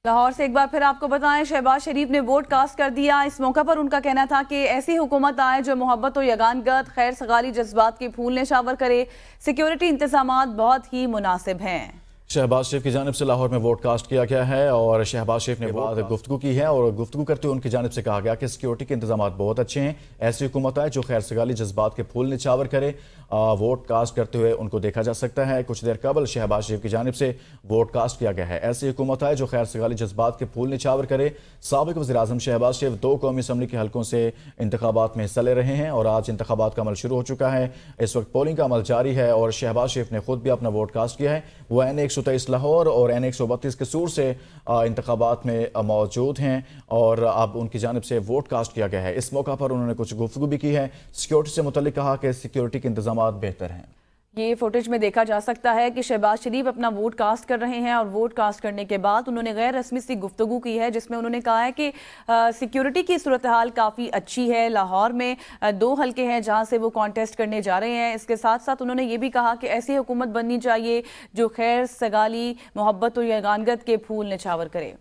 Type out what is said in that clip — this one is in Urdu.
لاہور سے ایک بار پھر آپ کو بتائیں، شہباز شریف نے ووٹ کاسٹ کر دیا۔ اس موقع پر ان کا کہنا تھا کہ ایسی حکومت آئے جو محبت و یگانگت، خیر سگالی جذبات کے پھول نشاور کرے۔ سیکیورٹی انتظامات بہت ہی مناسب ہیں۔ شہباز شریف کی جانب سے لاہور میں ووٹ کاسٹ کیا گیا ہے اور شہباز شریف نے بعد گفتگو کی ہے اور گفتگو کرتے ہوئے ان کی جانب سے کہا گیا کہ سیکیورٹی کے انتظامات بہت اچھے ہیں۔ ایسی حکومت آئے جو خیر سگالی جذبات کے پھول نچاور کرے۔ ووٹ کاسٹ کرتے ہوئے ان کو دیکھا جا سکتا ہے۔ کچھ دیر قبل شہباز شریف کی جانب سے ووٹ کاسٹ کیا گیا ہے۔ ایسی حکومت آئے جو خیر سگالی جذبات کے پھول نچاور کرے۔ سابق وزیر اعظم شہباز شریف 2 قومی اسمبلی کے حلقوں سے انتخابات میں حصہ لے رہے ہیں اور آج انتخابات کا عمل شروع ہو چکا ہے۔ اس وقت پولنگ کا عمل جاری ہے اور شہباز شریف نے خود بھی اپنا ووٹ کاسٹ کیا ہے۔ وہ N123 لاہور اور N132 قصور سے انتخابات میں موجود ہیں اور اب ان کی جانب سے ووٹ کاسٹ کیا گیا ہے۔ اس موقع پر انہوں نے کچھ گفتگو بھی کی ہے۔ سیکیورٹی سے متعلق کہا کہ سیکیورٹی کے انتظامات بہتر ہیں۔ یہ فوٹیج میں دیکھا جا سکتا ہے کہ شہباز شریف اپنا ووٹ کاسٹ کر رہے ہیں اور ووٹ کاسٹ کرنے کے بعد انہوں نے غیر رسمی سی گفتگو کی ہے جس میں انہوں نے کہا ہے کہ سیکیورٹی کی صورتحال کافی اچھی ہے۔ لاہور میں 2 حلقے ہیں جہاں سے وہ کانٹیسٹ کرنے جا رہے ہیں۔ اس کے ساتھ ساتھ انہوں نے یہ بھی کہا کہ ایسی حکومت بننی چاہیے جو خیر سگالی، محبت و یگانگت کے پھول نچاور کرے۔